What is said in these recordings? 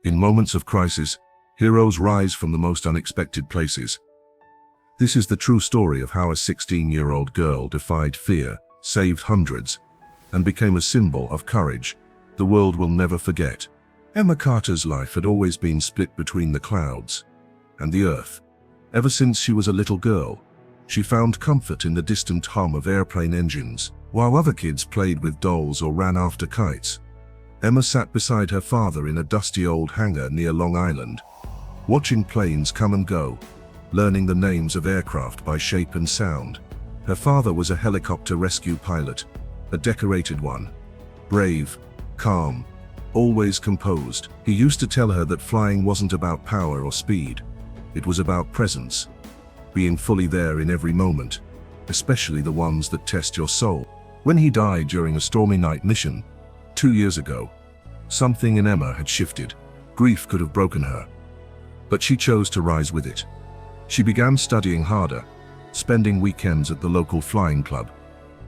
In moments of crisis, heroes rise from the most unexpected places. This is the true story of how a 16-year-old girl defied fear, saved hundreds, and became a symbol of courage the world will never forget. Emma Carter's life had always been split between the clouds and the earth. Ever since she was a little girl, she found comfort in the distant hum of airplane engines. While other kids played with dolls or ran after kites, Emma sat beside her father in a dusty old hangar near Long Island, watching planes come and go, learning the names of aircraft by shape and sound. Her father was a helicopter rescue pilot, a decorated one. Brave, calm, always composed. He used to tell her that flying wasn't about power or speed. It was about presence, being fully there in every moment, especially the ones that test your soul. When he died during a stormy night mission 2 years ago, something in Emma had shifted. Grief could have broken her, but she chose to rise with it. She began studying harder, spending weekends at the local flying club,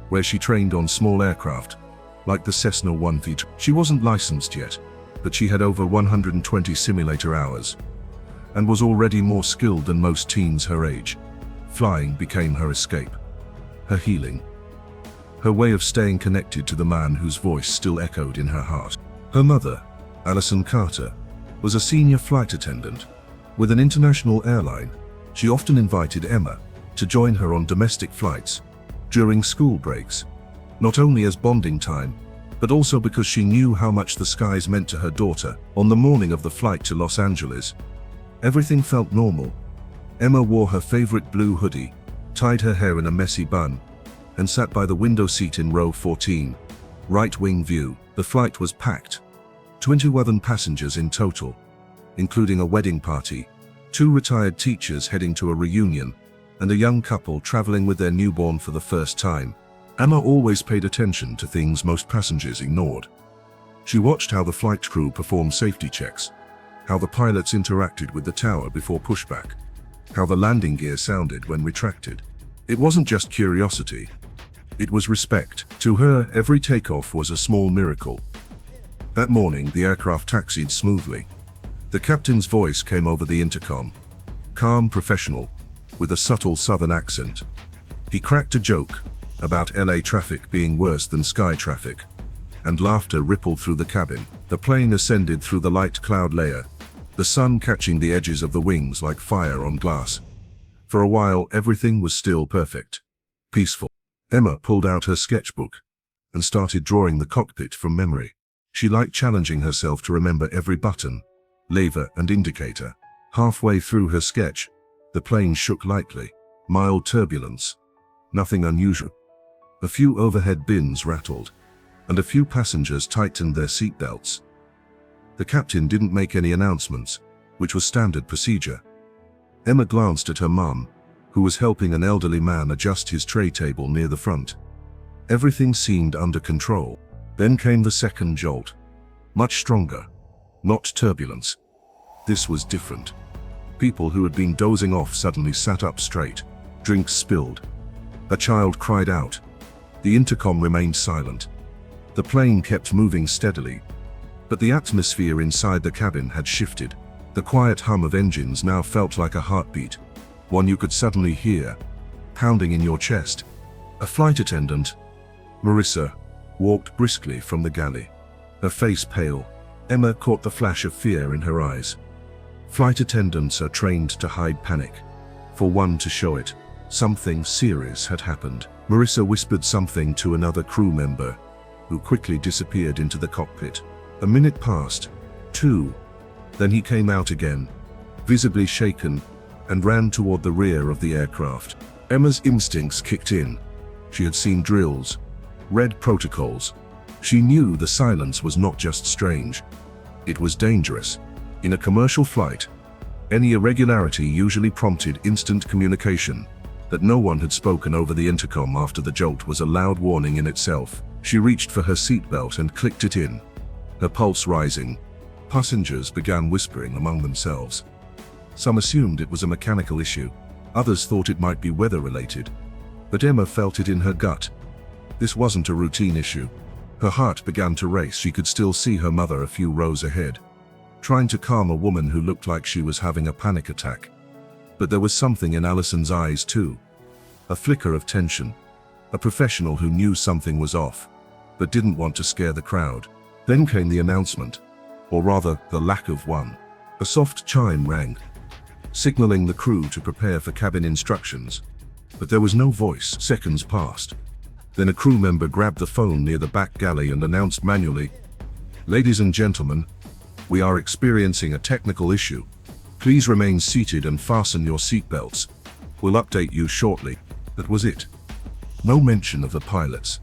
where she trained on small aircraft, like the Cessna 130. She wasn't licensed yet, but she had over 120 simulator hours, and was already more skilled than most teens her age. Flying became her escape, her healing, her way of staying connected to the man whose voice still echoed in her heart. Her mother, Allison Carter, was a senior flight attendant with an international airline. She often invited Emma to join her on domestic flights during school breaks, not only as bonding time, but also because she knew how much the skies meant to her daughter. On the morning of the flight to Los Angeles, everything felt normal. Emma wore her favorite blue hoodie, tied her hair in a messy bun, and sat by the window seat in row 14, right-wing view. The flight was packed, 21 passengers in total, including a wedding party, 2 retired teachers heading to a reunion, and a young couple traveling with their newborn for the first time. Emma always paid attention to things most passengers ignored. She watched how the flight crew performed safety checks, how the pilots interacted with the tower before pushback, how the landing gear sounded when retracted. It wasn't just curiosity, it was respect. To her, every takeoff was a small miracle. That morning, the aircraft taxied smoothly. The captain's voice came over the intercom, calm, professional, with a subtle southern accent. He cracked a joke about LA traffic being worse than sky traffic, and laughter rippled through the cabin. The plane ascended through the light cloud layer, the sun catching the edges of the wings like fire on glass. For a while, everything was still perfect, peaceful. Emma pulled out her sketchbook and started drawing the cockpit from memory. She liked challenging herself to remember every button, lever, and indicator. Halfway through her sketch, the plane shook lightly. Mild turbulence, nothing unusual. A few overhead bins rattled, and a few passengers tightened their seatbelts. The captain didn't make any announcements, which was standard procedure. Emma glanced at her mum, who was helping an elderly man adjust his tray table near the front. Everything seemed under control. Then came the second jolt. Much stronger. Not turbulence. This was different. People who had been dozing off suddenly sat up straight. Drinks spilled. A child cried out. The intercom remained silent. The plane kept moving steadily, but the atmosphere inside the cabin had shifted. The quiet hum of engines now felt like a heartbeat, one you could suddenly hear, pounding in your chest. A flight attendant, Marissa, walked briskly from the galley, her face pale. Emma caught the flash of fear in her eyes. Flight attendants are trained to hide panic, for one to show it. Something serious had happened. Marissa whispered something to another crew member, who quickly disappeared into the cockpit. A minute passed, 2. Then he came out again, visibly shaken, and ran toward the rear of the aircraft. Emma's instincts kicked in. She had seen drills, read protocols. She knew the silence was not just strange, it was dangerous. In a commercial flight, any irregularity usually prompted instant communication. That no one had spoken over the intercom after the jolt was a loud warning in itself. She reached for her seatbelt and clicked it in, her pulse rising. Passengers began whispering among themselves. Some assumed it was a mechanical issue, others thought it might be weather-related. But Emma felt it in her gut. This wasn't a routine issue. Her heart began to race. She could still see her mother a few rows ahead, trying to calm a woman who looked like she was having a panic attack. But there was something in Allison's eyes too. A flicker of tension. A professional who knew something was off, but didn't want to scare the crowd. Then came the announcement, or rather, the lack of one. A soft chime rang, signaling the crew to prepare for cabin instructions. But there was no voice. Seconds passed. Then a crew member grabbed the phone near the back galley and announced manually, "Ladies and gentlemen, we are experiencing a technical issue. Please remain seated and fasten your seatbelts. We'll update you shortly." That was it. No mention of the pilots.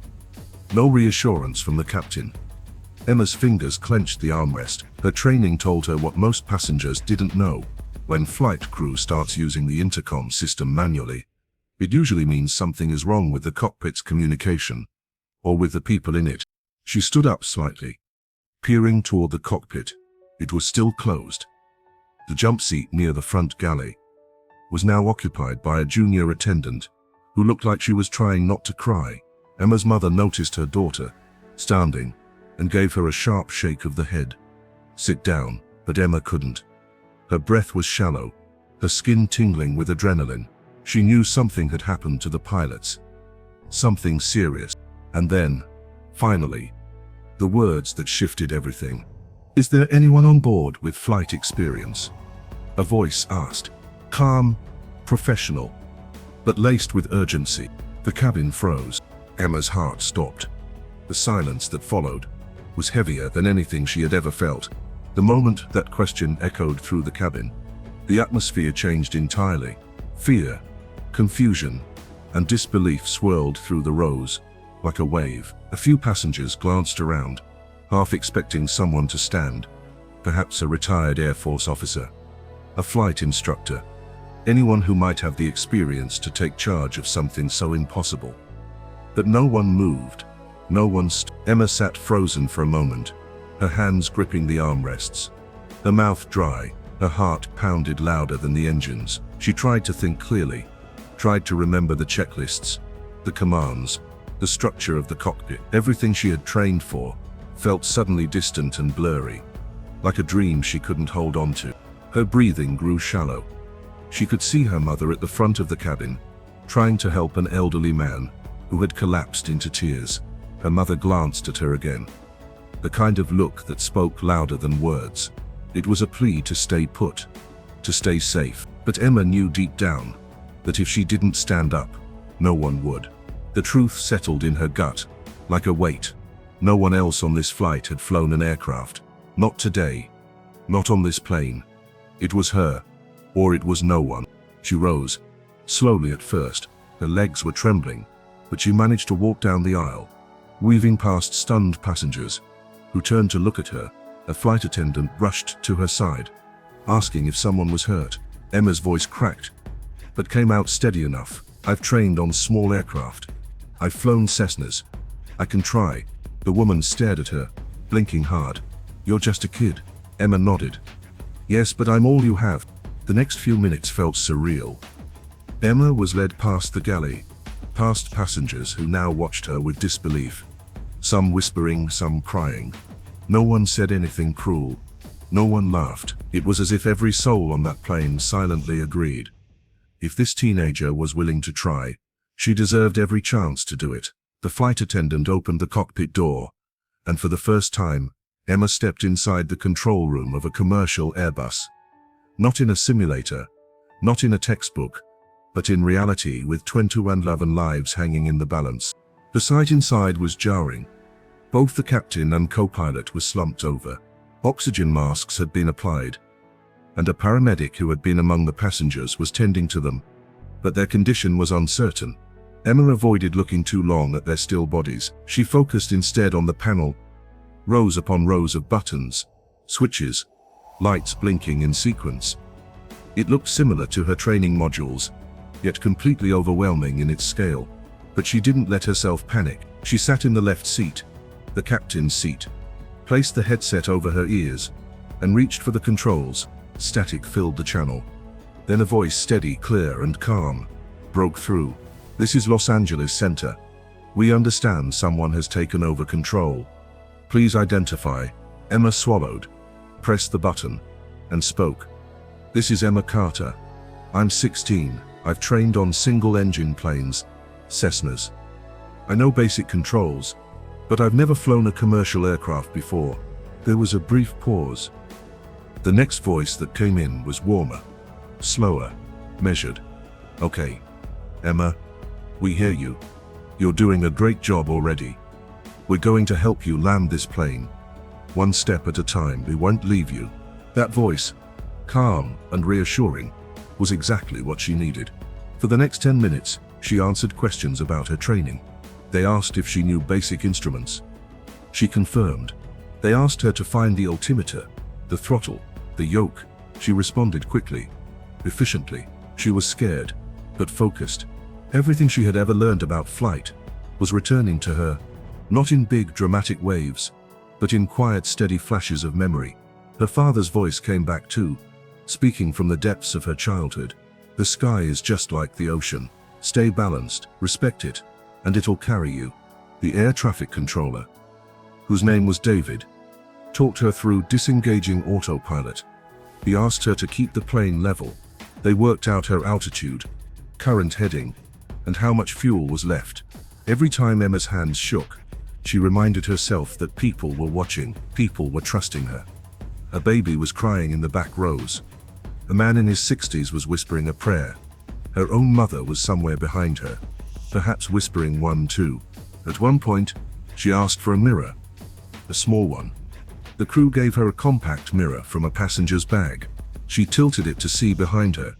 No reassurance from the captain. Emma's fingers clenched the armrest. Her training told her what most passengers didn't know. When flight crew starts using the intercom system manually, it usually means something is wrong with the cockpit's communication, or with the people in it. She stood up slightly, peering toward the cockpit. It was still closed. The jump seat near the front galley was now occupied by a junior attendant who looked like she was trying not to cry. Emma's mother noticed her daughter standing and gave her a sharp shake of the head. "Sit down," but Emma couldn't. Her breath was shallow, her skin tingling with adrenaline. She knew something had happened to the pilots. Something serious. And then, finally, the words that shifted everything. "Is there anyone on board with flight experience?" A voice asked. Calm, professional, but laced with urgency. The cabin froze. Emma's heart stopped. The silence that followed was heavier than anything she had ever felt. The moment that question echoed through the cabin, the atmosphere changed entirely. Fear, confusion, and disbelief swirled through the rows like a wave. A few passengers glanced around, half expecting someone to stand, perhaps a retired Air Force officer, a flight instructor, anyone who might have the experience to take charge of something so impossible. But no one moved. No one Emma sat frozen for a moment, her hands gripping the armrests, her mouth dry, her heart pounded louder than the engines. She tried to think clearly, tried to remember the checklists, the commands, the structure of the cockpit. Everything she had trained for felt suddenly distant and blurry, like a dream she couldn't hold on to. Her breathing grew shallow. She could see her mother at the front of the cabin, trying to help an elderly man who had collapsed into tears. Her mother glanced at her again, the kind of look that spoke louder than words. It was a plea to stay put, to stay safe. But Emma knew deep down that if she didn't stand up, no one would. The truth settled in her gut, like a weight. No one else on this flight had flown an aircraft. Not today. Not on this plane. It was her, or it was no one. She rose, slowly at first. Her legs were trembling, but she managed to walk down the aisle, weaving past stunned passengers who turned to look at her. A flight attendant rushed to her side, asking if someone was hurt. Emma's voice cracked, but came out steady enough. "I've trained on small aircraft. I've flown Cessnas. I can try." The woman stared at her, blinking hard. "You're just a kid." Emma nodded. "Yes, but I'm all you have." The next few minutes felt surreal. Emma was led past the galley, past passengers who now watched her with disbelief. Some whispering, some crying. No one said anything cruel. No one laughed. It was as if every soul on that plane silently agreed. If this teenager was willing to try, she deserved every chance to do it. The flight attendant opened the cockpit door, and for the first time, Emma stepped inside the control room of a commercial Airbus. Not in a simulator, not in a textbook, but in reality, with 21 lives hanging in the balance. The sight inside was jarring. Both the captain and co-pilot were slumped over. Oxygen masks had been applied, and a paramedic who had been among the passengers was tending to them, but their condition was uncertain. Emma avoided looking too long at their still bodies. She focused instead on the panel, rows upon rows of buttons, switches, lights blinking in sequence. It looked similar to her training modules, yet completely overwhelming in its scale. But she didn't let herself panic. She sat in the left seat, the captain's seat, placed the headset over her ears, and reached for the controls. Static filled the channel. Then a voice, steady, clear, and calm, broke through. "This is Los Angeles Center. We understand someone has taken over control. Please identify." Emma swallowed, pressed the button, and spoke. "This is Emma Carter. I'm 16. I've trained on single-engine planes, Cessnas. I know basic controls, but I've never flown a commercial aircraft before." There was a brief pause. The next voice that came in was warmer, slower, measured. "Okay, Emma, we hear you. You're doing a great job already. We're going to help you land this plane. One step at a time, we won't leave you." That voice, calm and reassuring, was exactly what she needed. For the next 10 minutes, she answered questions about her training. They asked if she knew basic instruments. She confirmed. They asked her to find the altimeter, the throttle, the yoke. She responded quickly, efficiently. She was scared, but focused. Everything she had ever learned about flight was returning to her, not in big dramatic waves, but in quiet, steady flashes of memory. Her father's voice came back too, speaking from the depths of her childhood. "The sky is just like the ocean. Stay balanced, respect it, and it'll carry you." The air traffic controller, whose name was David, talked her through disengaging autopilot. He asked her to keep the plane level. They worked out her altitude, current heading, and how much fuel was left. Every time Emma's hands shook, she reminded herself that people were watching, people were trusting her. A baby was crying in the back rows. A man in his 60s was whispering a prayer. Her own mother was somewhere behind her, perhaps whispering one too. At one point, she asked for a mirror, a small one. The crew gave her a compact mirror from a passenger's bag. She tilted it to see behind her,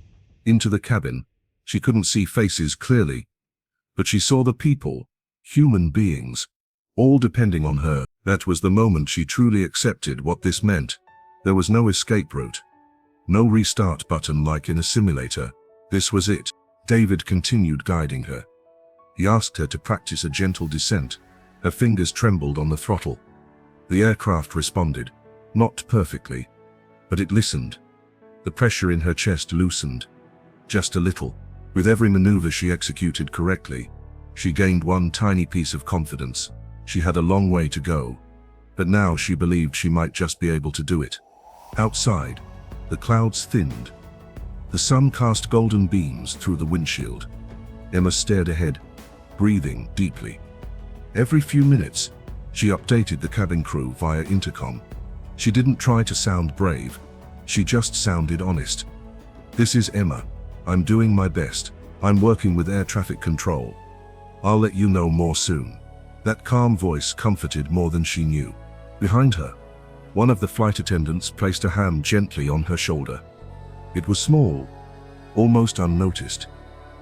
into the cabin. She couldn't see faces clearly, but she saw the people, human beings, all depending on her. That was the moment she truly accepted what this meant. There was no escape route, no restart button like in a simulator. This was it. David continued guiding her. He asked her to practice a gentle descent. Her fingers trembled on the throttle. The aircraft responded, not perfectly, but it listened. The pressure in her chest loosened, just a little. With every maneuver she executed correctly, she gained one tiny piece of confidence. She had a long way to go, but now she believed she might just be able to do it. Outside, the clouds thinned. The sun cast golden beams through the windshield. Emma stared ahead, breathing deeply. Every few minutes, she updated the cabin crew via intercom. She didn't try to sound brave, she just sounded honest. "This is Emma. I'm doing my best. I'm working with air traffic control. I'll let you know more soon." That calm voice comforted more than she knew. Behind her, one of the flight attendants placed a hand gently on her shoulder. It was small, almost unnoticed,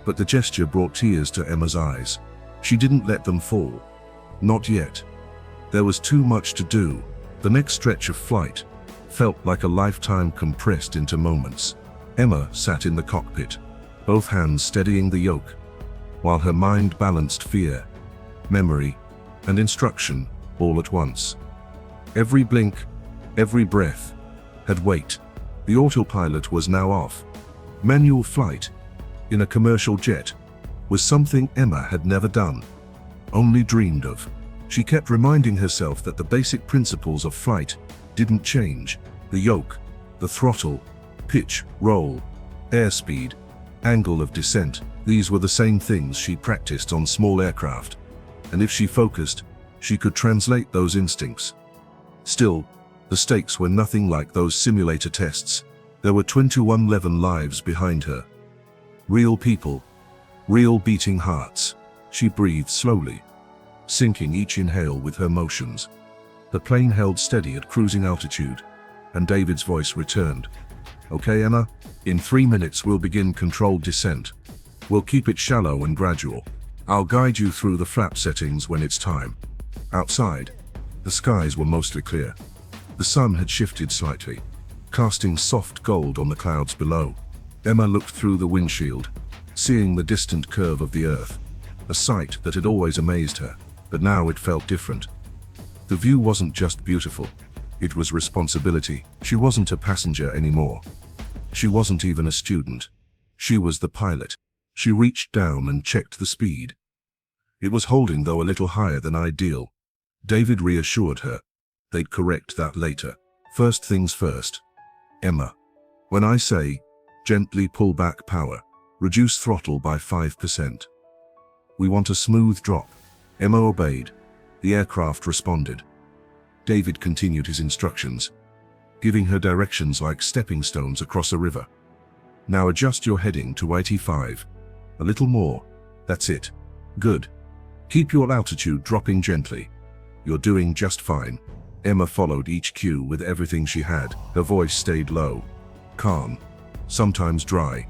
but the gesture brought tears to Emma's eyes. She didn't let them fall. Not yet. There was too much to do. The next stretch of flight felt like a lifetime compressed into moments. Emma sat in the cockpit, both hands steadying the yoke, while her mind balanced fear, memory, and instruction all at once. Every blink, every breath had weight. The autopilot was now off. Manual flight, in a commercial jet, was something Emma had never done, only dreamed of. She kept reminding herself that the basic principles of flight didn't change. The yoke, the throttle, pitch, roll, airspeed, angle of descent, these were the same things she practiced on small aircraft. And if she focused, she could translate those instincts. Still, the stakes were nothing like those simulator tests. There were 2111 lives behind her. Real people, real beating hearts. She breathed slowly, syncing each inhale with her motions. The plane held steady at cruising altitude, and David's voice returned. "Okay, Emma, in 3 minutes we'll begin controlled descent. We'll keep it shallow and gradual. I'll guide you through the flap settings when it's time." Outside, the skies were mostly clear. The sun had shifted slightly, casting soft gold on the clouds below. Emma looked through the windshield, seeing the distant curve of the earth, a sight that had always amazed her, but now it felt different. The view wasn't just beautiful, it was responsibility. She wasn't a passenger anymore. She wasn't even a student. She was the pilot. She reached down and checked the speed. It was holding, though a little higher than ideal. David reassured her. They'd correct that later. First things first. Emma. When I say, gently pull back power, reduce throttle by 5%. We want a smooth drop. Emma obeyed. The aircraft responded. David continued his instructions, giving her directions like stepping stones across a river. Now adjust your heading to 85. A little more. That's it. Good. Keep your altitude dropping gently. You're doing just fine. Emma followed each cue with everything she had. Her voice stayed low, calm, sometimes dry.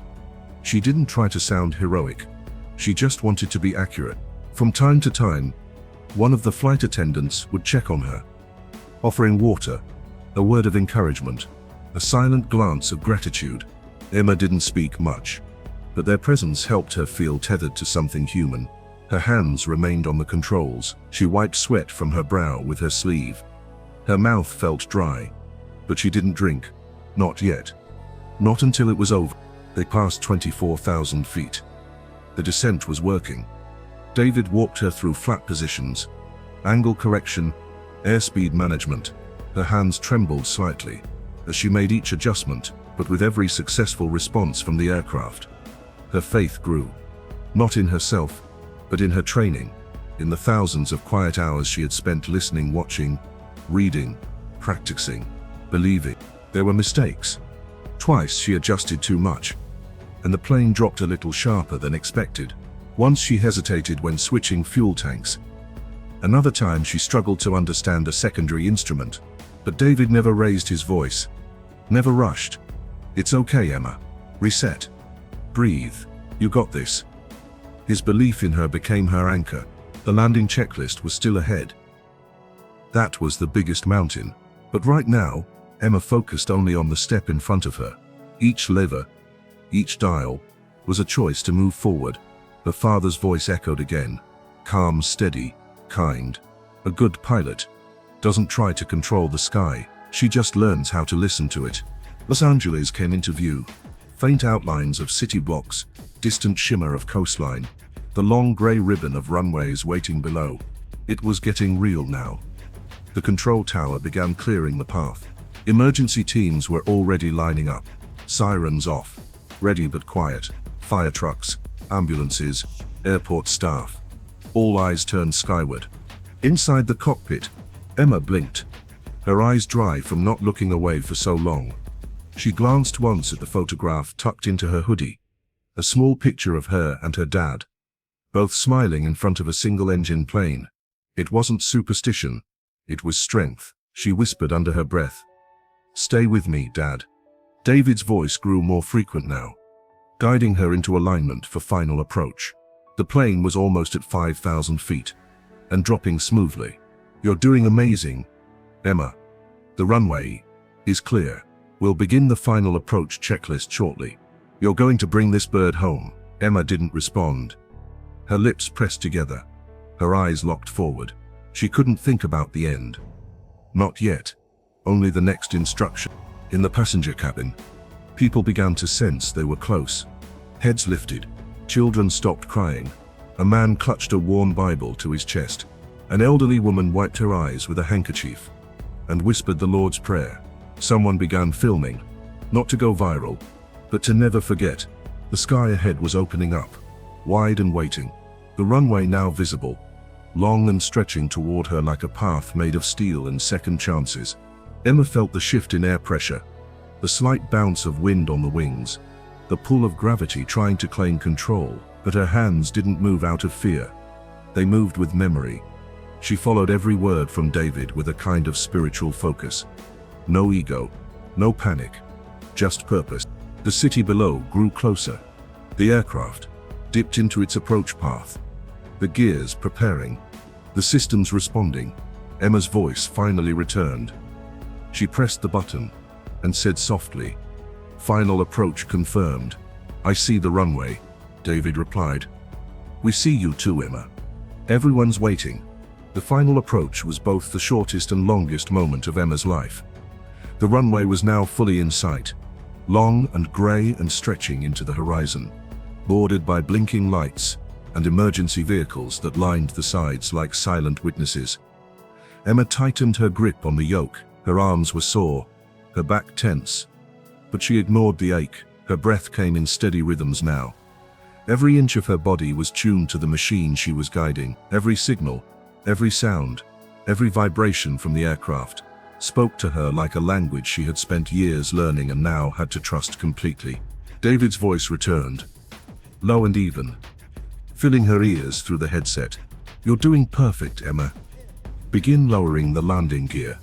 She didn't try to sound heroic. She just wanted to be accurate. From time to time, one of the flight attendants would check on her, offering water, a word of encouragement, a silent glance of gratitude. Emma didn't speak much, but their presence helped her feel tethered to something human. Her hands remained on the controls. She wiped sweat from her brow with her sleeve. Her mouth felt dry, but she didn't drink. Not yet. Not until it was over. They passed 24,000 feet. The descent was working. David walked her through flat positions, angle correction, airspeed management. Her hands trembled slightly as she made each adjustment, but with every successful response from the aircraft, her faith grew. Not in herself, but in her training, in the thousands of quiet hours she had spent listening, watching, reading, practicing, believing. There were mistakes. Twice she adjusted too much, and the plane dropped a little sharper than expected. Once she hesitated when switching fuel tanks. Another time she struggled to understand a secondary instrument. But David never raised his voice, never rushed. It's okay, Emma. Reset. Breathe. You got this. His belief in her became her anchor. The landing checklist was still ahead. That was the biggest mountain. But right now, Emma focused only on the step in front of her. Each lever, each dial, was a choice to move forward. Her father's voice echoed again. Calm, steady, kind. A good pilot doesn't try to control the sky. She just learns how to listen to it. Los Angeles came into view. Faint outlines of city blocks, distant shimmer of coastline, the long gray ribbon of runways waiting below. It was getting real now. The control tower began clearing the path. Emergency teams were already lining up. Sirens off. Ready but quiet. Fire trucks, ambulances, airport staff. All eyes turned skyward. Inside the cockpit, Emma blinked, her eyes dry from not looking away for so long. She glanced once at the photograph tucked into her hoodie, a small picture of her and her dad, both smiling in front of a single-engine plane. It wasn't superstition, it was strength. She whispered under her breath, "Stay with me, Dad." David's voice grew more frequent now, guiding her into alignment for final approach. The plane was almost at 5,000 feet, and dropping smoothly. "You're doing amazing, Emma. The runway is clear. We'll begin the final approach checklist shortly. You're going to bring this bird home." Emma didn't respond. Her lips pressed together, her eyes locked forward. She couldn't think about the end. Not yet. Only the next instruction. In the passenger cabin, people began to sense they were close. Heads lifted. Children stopped crying. A man clutched a worn Bible to his chest. An elderly woman wiped her eyes with a handkerchief and whispered the Lord's Prayer. Someone began filming, not to go viral, but to never forget. The sky ahead was opening up, wide and waiting. The runway now visible, long and stretching toward her like a path made of steel and second chances. Emma felt the shift in air pressure, the slight bounce of wind on the wings, the pull of gravity trying to claim control, but her hands didn't move out of fear. They moved with memory. She followed every word from David with a kind of spiritual focus. No ego, no panic, just purpose. The city below grew closer. The aircraft dipped into its approach path. The gears preparing, the systems responding. Emma's voice finally returned. She pressed the button and said softly, "Final approach confirmed." "I see the runway," David replied. "We see you too, Emma. Everyone's waiting." The final approach was both the shortest and longest moment of Emma's life. The runway was now fully in sight, long and gray and stretching into the horizon, bordered by blinking lights and emergency vehicles that lined the sides like silent witnesses. Emma tightened her grip on the yoke Her arms were sore, her back tense. But she ignored the ache. Her breath came in steady rhythms now. Every inch of her body was tuned to the machine she was guiding. Every signal, every sound, every vibration from the aircraft spoke to her like a language she had spent years learning and now had to trust completely. David's voice returned, low and even, filling her ears through the headset. "You're doing perfect, Emma. Begin lowering the landing gear.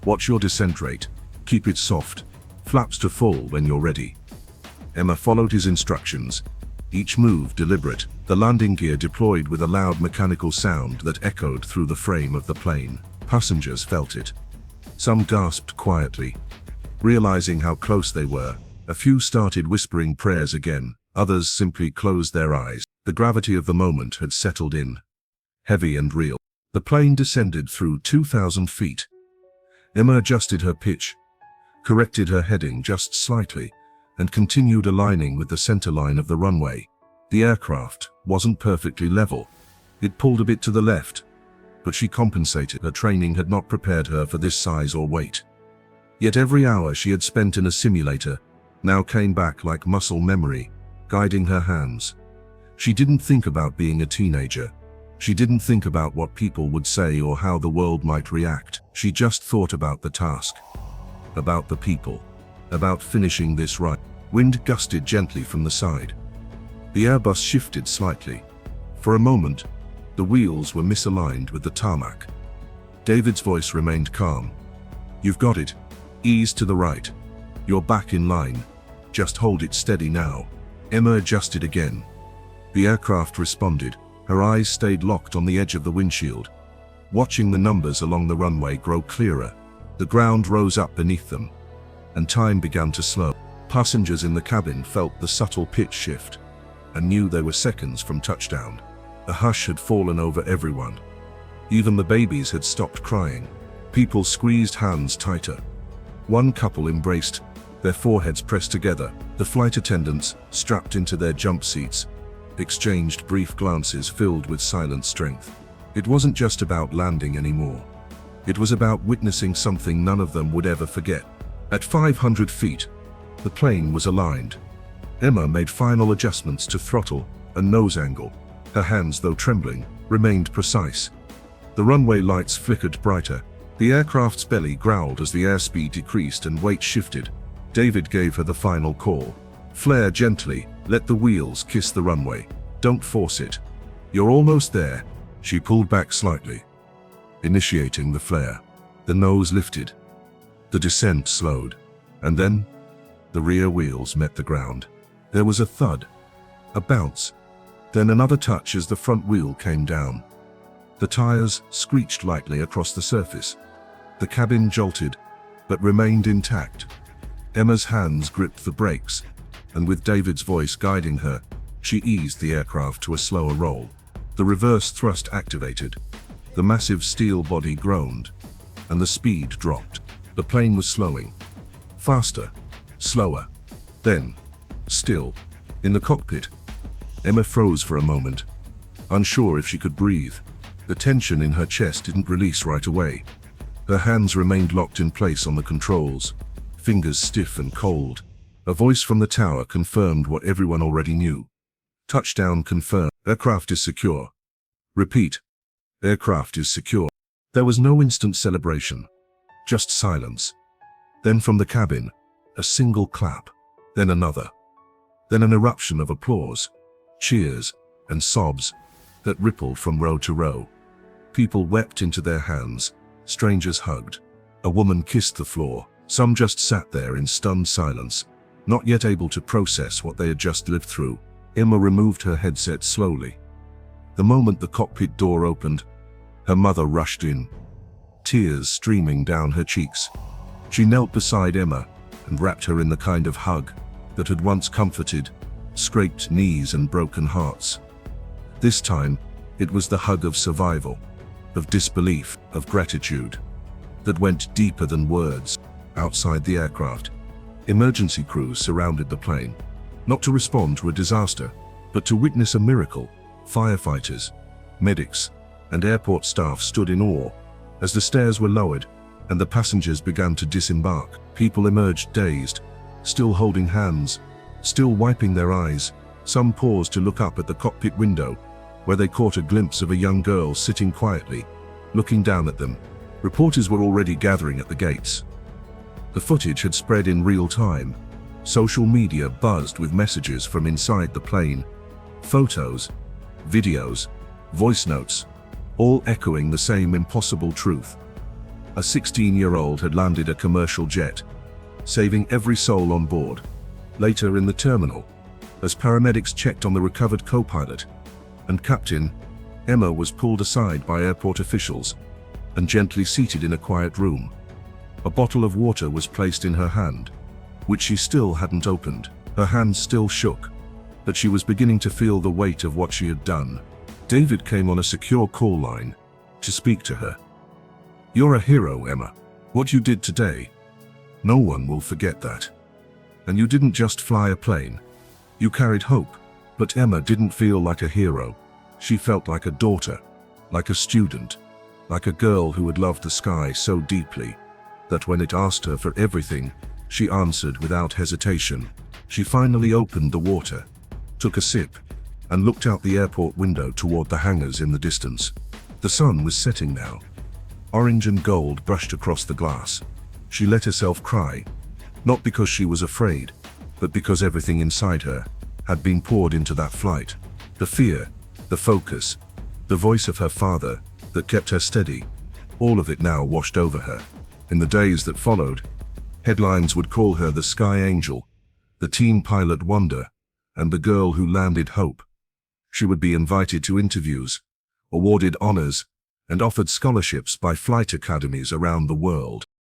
Watch your descent rate. Keep it soft. Flaps to full when you're ready." Emma followed his instructions, each move deliberate. The landing gear deployed with a loud mechanical sound that echoed through the frame of the plane. Passengers felt it. Some gasped quietly, realizing how close they were. A few started whispering prayers again. Others simply closed their eyes. The gravity of the moment had settled in, heavy and real. The plane descended through 2,000 feet. Emma adjusted her pitch, corrected her heading just slightly, and continued aligning with the center line of the runway. The aircraft wasn't perfectly level. It pulled a bit to the left, but she compensated. Her training had not prepared her for this size or weight. Yet every hour she had spent in a simulator now came back like muscle memory, guiding her hands. She didn't think about being a teenager. She didn't think about what people would say or how the world might react. She just thought about the task, about the people, about finishing this right. Wind gusted gently from the side. The Airbus shifted slightly. For a moment, the wheels were misaligned with the tarmac. David's voice remained calm. "You've got it. Ease to the right. You're back in line. Just hold it steady now." Emma adjusted again. The aircraft responded. Her eyes stayed locked on the edge of the windshield, watching the numbers along the runway grow clearer. The ground rose up beneath them, and time began to slow. Passengers in the cabin felt the subtle pitch shift, and knew they were seconds from touchdown. A hush had fallen over everyone. Even the babies had stopped crying. People squeezed hands tighter. One couple embraced, their foreheads pressed together. The flight attendants, strapped into their jump seats, exchanged brief glances filled with silent strength. It wasn't just about landing anymore. It was about witnessing something none of them would ever forget. At 500 feet, the plane was aligned. Emma made final adjustments to throttle and nose angle. Her hands, though trembling, remained precise. The runway lights flickered brighter. The aircraft's belly growled as the airspeed decreased and weight shifted. David gave her the final call. "Flare gently, let the wheels kiss the runway. Don't force it. You're almost there." She pulled back slightly, initiating the flare. The nose lifted. The descent slowed, and then the rear wheels met the ground. There was a thud, a bounce, then another touch as the front wheel came down. The tires screeched lightly across the surface. The cabin jolted, but remained intact. Emma's hands gripped the brakes, and with David's voice guiding her, she eased the aircraft to a slower roll. The reverse thrust activated. The massive steel body groaned, and the speed dropped. The plane was slowing. Faster, slower, then still. In the cockpit, Emma froze for a moment, unsure if she could breathe. The tension in her chest didn't release right away. Her hands remained locked in place on the controls, fingers stiff and cold. A voice from the tower confirmed what everyone already knew. "Touchdown confirmed. Aircraft is secure." "Repeat. Aircraft is secure." There was no instant celebration, just silence. Then from the cabin, a single clap, then another. Then an eruption of applause, cheers, and sobs that rippled from row to row. People wept into their hands, strangers hugged. A woman kissed the floor. Some just sat there in stunned silence, not yet able to process what they had just lived through. Emma removed her headset slowly. The moment the cockpit door opened, her mother rushed in, tears streaming down her cheeks. She knelt beside Emma and wrapped her in the kind of hug that had once comforted, scraped knees and broken hearts. This time, it was the hug of survival, of disbelief, of gratitude, that went deeper than words. Outside the aircraft, emergency crews surrounded the plane, not to respond to a disaster, but to witness a miracle. Firefighters, medics, and airport staff stood in awe as the stairs were lowered and the passengers began to disembark. People emerged dazed, still holding hands, still wiping their eyes. Some paused to look up at the cockpit window, where they caught a glimpse of a young girl sitting quietly, looking down at them. Reporters were already gathering at the gates. The footage had spread in real time. Social media buzzed with messages from inside the plane. Photos, videos, voice notes, all echoing the same impossible truth. A 16-year-old had landed a commercial jet, saving every soul on board. Later in the terminal, as paramedics checked on the recovered co-pilot and captain, Emma was pulled aside by airport officials and gently seated in a quiet room. A bottle of water was placed in her hand, which she still hadn't opened. Her hand still shook, but she was beginning to feel the weight of what she had done. David came on a secure call line to speak to her. "You're a hero, Emma. What you did today, no one will forget that. And you didn't just fly a plane. You carried hope." But Emma didn't feel like a hero. She felt like a daughter, like a student, like a girl who had loved the sky so deeply that when it asked her for everything, she answered without hesitation. She finally opened the water, took a sip, and looked out the airport window toward the hangars in the distance. The sun was setting now. Orange and gold brushed across the glass. She let herself cry, not because she was afraid, but because everything inside her had been poured into that flight. The fear, the focus, the voice of her father that kept her steady, all of it now washed over her. In the days that followed, headlines would call her the Sky Angel, the teen pilot wonder, and the girl who landed hope. She would be invited to interviews, awarded honors, and offered scholarships by flight academies around the world.